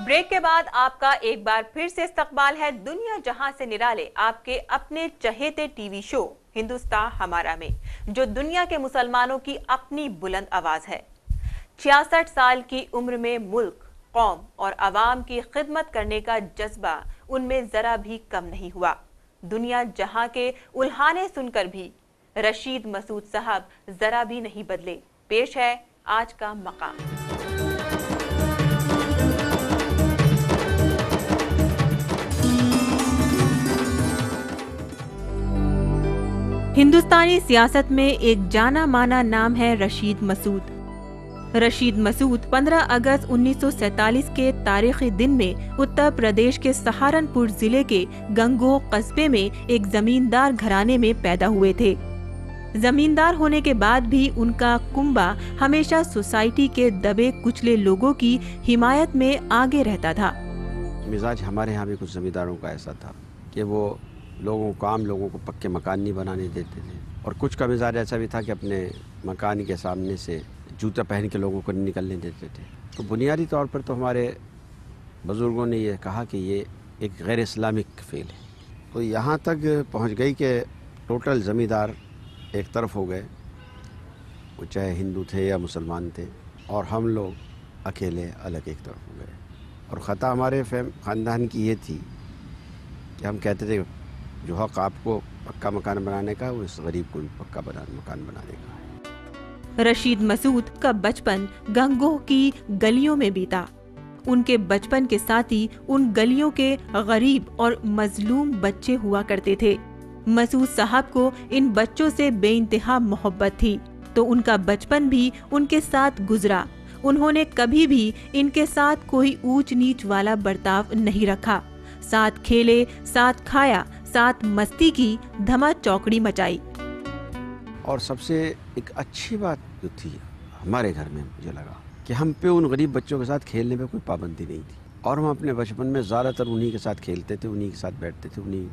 Break के बाद आपका एक बार फिर से इस्तकबाल है दुनिया जहां से निराले आपके अपने चहेते टीवी शो हिंदुस्तान हमारा में, जो दुनिया के मुसलमानों की अपनी बुलंद आवाज है। 66 साल की उम्र में मुल्क, कौम और अवाम की खिदमत करने का जज्बा उनमें जरा भी कम नहीं हुआ। दुनिया जहां के उल्हाने सुनकर भी रशीद मसूद साहब जरा भी नहीं बदले। पेश है आज का मकाम। हिंदुस्तानी सियासत में एक जाना माना नाम है रशीद मसूद। रशीद मसूद 15 अगस्त 1947 के तारीखी दिन में उत्तर प्रदेश के सहारनपुर जिले के गंगोह कस्बे में एक जमींदार घराने में पैदा हुए थे। जमींदार होने के बाद भी उनका कुंबा हमेशा सोसाइटी के दबे कुचले लोगों की हिमायत में आगे रहता था। मिजाज हमारे यहाँ भी कुछ जमींदारों का ऐसा था कि वो आम लोगों को पक्के मकान नहीं बनाने देते थे, और कुछ का मिजाज ऐसा भी था कि अपने मकान के सामने से जूता पहन के लोगों को निकलने देते थे। तो बुनियादी तौर पर तो हमारे बुज़ुर्गों ने ये कहा कि ये एक गैर इस्लामिक फेल है। तो यहाँ तक पहुँच गई कि टोटल ज़मींदार एक तरफ हो गए, वो चाहे हिंदू थे या मुसलमान थे, और हम लोग अकेले अलग एक तरफ हो गए। और ख़ता हमारे ख़ानदान की ये थी कि हम कहते थे जो हक़ आपको पक्का मकान बनाने का, वो इस गरीब को भी पक्का मकान बनाने का है। रशीद मसूद का बचपन गंगोह की गलियों में बीता। उनके बचपन के साथ ही उन गलियों के गरीब और मजलूम बच्चे हुआ करते थे। मसूद साहब को इन बच्चों से बेइंतहा मोहब्बत थी, तो उनका बचपन भी उनके साथ गुजरा। उन्होंने कभी भी इनके साथ कोई ऊंच नीच वाला बर्ताव नहीं रखा। साथ खेले, साथ खाया, साथ मस्ती की, धमा चौकड़ी मचाई। और सबसे एक अच्छी बात जो थी हमारे घर में, मुझे लगा कि हम पे उन गरीब बच्चों के साथ खेलने पे कोई पाबंदी नहीं थी, और हम अपने बचपन में ज़्यादातर उन्हीं के साथ खेलते थे, उन्हीं के साथ बैठते थे, उन्हीं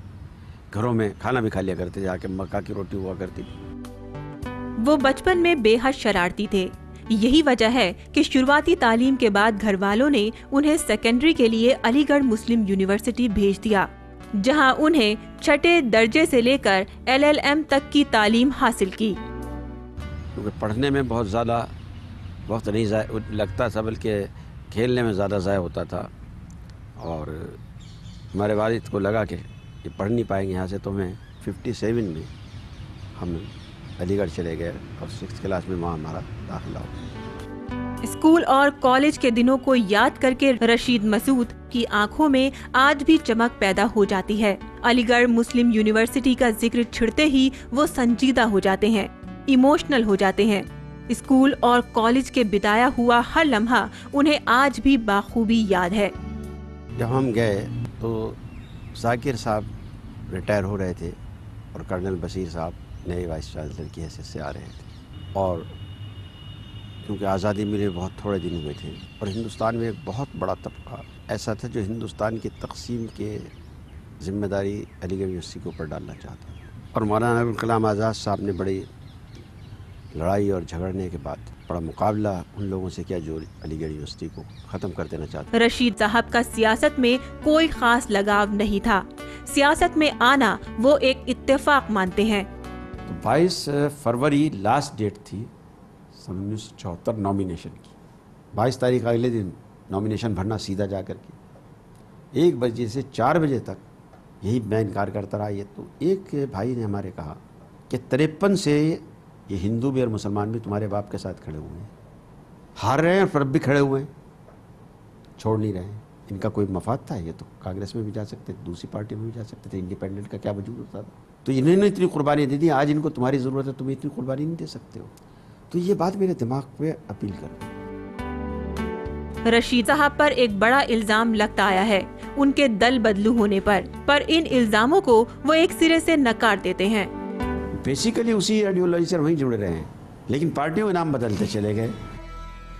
घरों में खाना भी खा लिया करते थे, जाके मक्का की रोटी हुआ करती थी। वो बचपन में बेहद शरारती थे। यही वजह है कि शुरुआती तालीम के बाद घर वालों ने उन्हें सेकेंडरी के लिए अलीगढ़ मुस्लिम यूनिवर्सिटी भेज दिया, जहां उन्हें छठे दर्जे से लेकर LLM तक की तालीम हासिल की। क्योंकि पढ़ने में बहुत ज़्यादा वक्त नहीं लगता था, बल्कि खेलने में ज़्यादा ज़ाया होता था। और हमारे वालिद को लगा कि ये पढ़ नहीं पाएंगे यहाँ से, तो हमें 57 में हम अलीगढ़ चले गए और 6th क्लास में वहाँ हमारा दाखिला हो। स्कूल और कॉलेज के दिनों को याद करके रशीद मसूद की आंखों में आज भी चमक पैदा हो जाती है। अलीगढ़ मुस्लिम यूनिवर्सिटी का जिक्र छिड़ते ही वो संजीदा हो जाते हैं, इमोशनल हो जाते हैं। स्कूल और कॉलेज के बिताया हुआ हर लम्हा उन्हें आज भी बाखूबी याद है। जब हम गए तो जाकिर साहब रिटायर हो रहे थे और कर्नल बशीर साहब नए वाइस चांसलर की हैसियत से आ रहे थे, और क्योंकि आज़ादी मिले बहुत थोड़े दिन हुए थे, और हिंदुस्तान में एक बहुत बड़ा तबका ऐसा था जो हिंदुस्तान की तकसीम के ज़िम्मेदारी अलीगढ़ यूनिवर्सिटी के ऊपर डालना चाहता था। और मौलाना अबुल कलाम आज़ाद साहब ने बड़ी लड़ाई और झगड़ने के बाद बड़ा मुकाबला उन लोगों से किया जो अलीगढ़ यूनिवर्सिटी को ख़त्म कर देना चाहते। रशीद साहब का सियासत में कोई खास लगाव नहीं था। सियासत में आना वो एक इत्तेफाक मानते हैं। तो 22 फरवरी लास्ट डेट थी 1974 नॉमिनेशन की। 22 तारीख अगले दिन नॉमिनेशन भरना सीधा जा कर के 1 बजे से 4 बजे तक यही मैं इनकार करता रहा। ये तो एक भाई ने हमारे कहा कि 53 से ये हिंदू भी और मुसलमान भी तुम्हारे बाप के साथ खड़े हुए हैं, हार रहे हैं पर अब भी खड़े हुए हैं, छोड़ नहीं रहे हैं। इनका कोई मफाद था? ये तो कांग्रेस में भी जा सकते थे, दूसरी पार्टी में भी जा सकते थे, इंडिपेंडेंट का क्या वजूद होता था। तो इन्होंने इतनी कुर्बानी दे दी, आज इनको तुम्हारी ज़रूरत है, तुम इतनी कुर्बानी नहीं दे सकते हो। तो ये बात मेरे दिमाग पे अपील कर। रशीद साहब पर एक बड़ा इल्जाम लगता आया है उनके दल बदलू होने पर इन इल्जामों को वो एक सिरे से नकार देते हैं। बेसिकली उसी आइडियोलॉजी से वहीं जुड़े रहे हैं, लेकिन पार्टियों के नाम बदलते चले गए।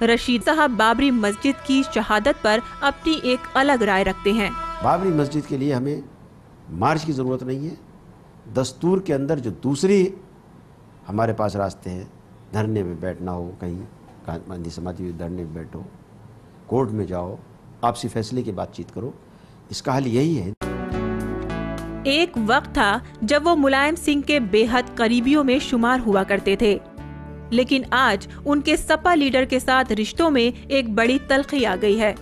रशीद साहब बाबरी मस्जिद की शहादत पर अपनी एक अलग राय रखते हैं। बाबरी मस्जिद के लिए हमें मार्च की ज़रूरत नहीं है। दस्तूर के अंदर जो दूसरी हमारे पास रास्ते हैं, धरने में बैठना हो, कहीं गांधी समाधि धरने में बैठो, कोर्ट में जाओ, आपसी फैसले की बातचीत करो। इसका हल यही है। एक वक्त था जब वो मुलायम सिंह के बेहद करीबियों में शुमार हुआ करते थे, लेकिन आज उनके सपा लीडर के साथ रिश्तों में एक बड़ी तल्खी आ गई है।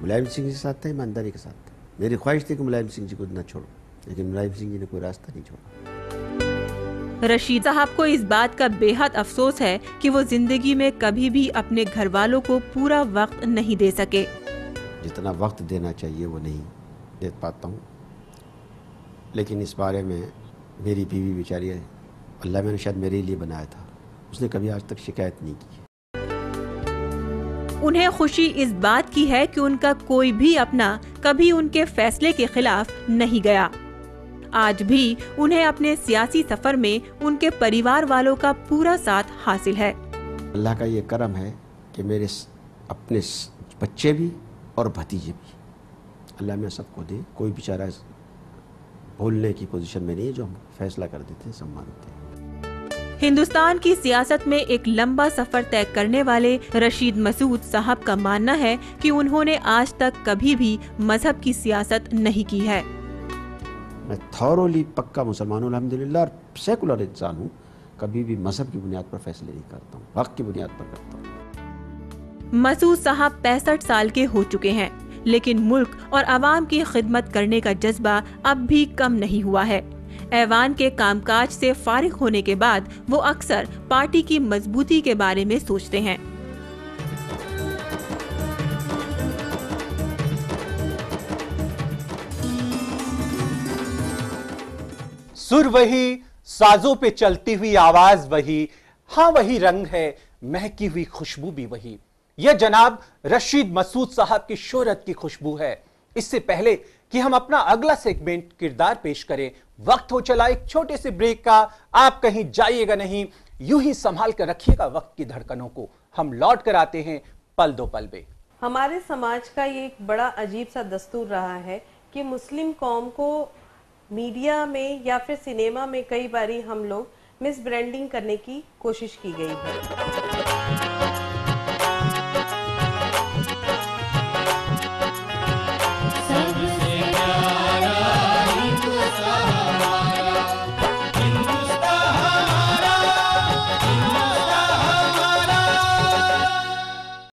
मुलायम सिंह जी के साथ था, ईमानदारी के साथ था। मेरी ख्वाहिश थी कि मुलायम सिंह जी को न छोड़ो, लेकिन मुलायम सिंह जी ने कोई रास्ता नहीं छोड़ा। रशीद साहब को इस बात का बेहद अफसोस है कि वो जिंदगी में कभी भी अपने घर वालों को पूरा वक्त नहीं दे सके। जितना वक्त देना चाहिए वो नहीं दे पाता हूँ, लेकिन इस बारे में मेरी बीवी बेचारी है, अल्लाह मैंने शायद मेरे लिए बनाया था, उसने कभी आज तक शिकायत नहीं की। उन्हें खुशी इस बात की है कि उनका कोई भी अपना कभी उनके फैसले के खिलाफ नहीं गया। आज भी उन्हें अपने सियासी सफर में उनके परिवार वालों का पूरा साथ हासिल है। अल्लाह का ये करम है कि मेरे अपने बच्चे भी और भतीजे भी अल्लाह में सबको दे। कोई बेचारा भूलने की पोजीशन में नहीं है, जो हम फैसला कर देते हैं सब मानते हैं। हिंदुस्तान की सियासत में एक लंबा सफर तय करने वाले रशीद मसूद साहब का मानना है कि उन्होंने आज तक कभी भी मजहब की सियासत नहीं की है। मैं थॉरोली पक्का मुसलमान हूँ अल्हम्दुलिल्लाह, और सेकुलर इंसान हूँ। कभी भी मजहब की बुनियाद पर फैसले नहीं करता हूँ, हक की बुनियाद पर करता हूँ। मसूद साहब 65 साल के हो चुके हैं, लेकिन मुल्क और आवाम की खिदमत करने का जज्बा अब भी कम नहीं हुआ है। ऐवान के कामकाज से फारिग होने के बाद वो अक्सर पार्टी की मजबूती के बारे में सोचते हैं। सुर वही, साजों पे चलती हुई आवाज वही, हाँ वही रंग है, महकी हुई खुशबू भी वही। यह जनाब रशीद मसूद साहब की शोहरत की खुशबू है। इससे पहले कि हम अपना अगला सेगमेंट किरदार पेश करें, वक्त हो चला एक छोटे से ब्रेक का। आप कहीं जाइएगा नहीं, यूं ही संभाल कर रखिएगा वक्त की धड़कनों को। हम लौट कर आते हैं पल दो पल में। हमारे समाज का ये एक बड़ा अजीब सा दस्तूर रहा है कि मुस्लिम कौम को मीडिया में या फिर सिनेमा में कई बारी हम लोग मिस ब्रांडिंग करने की कोशिश की गई है।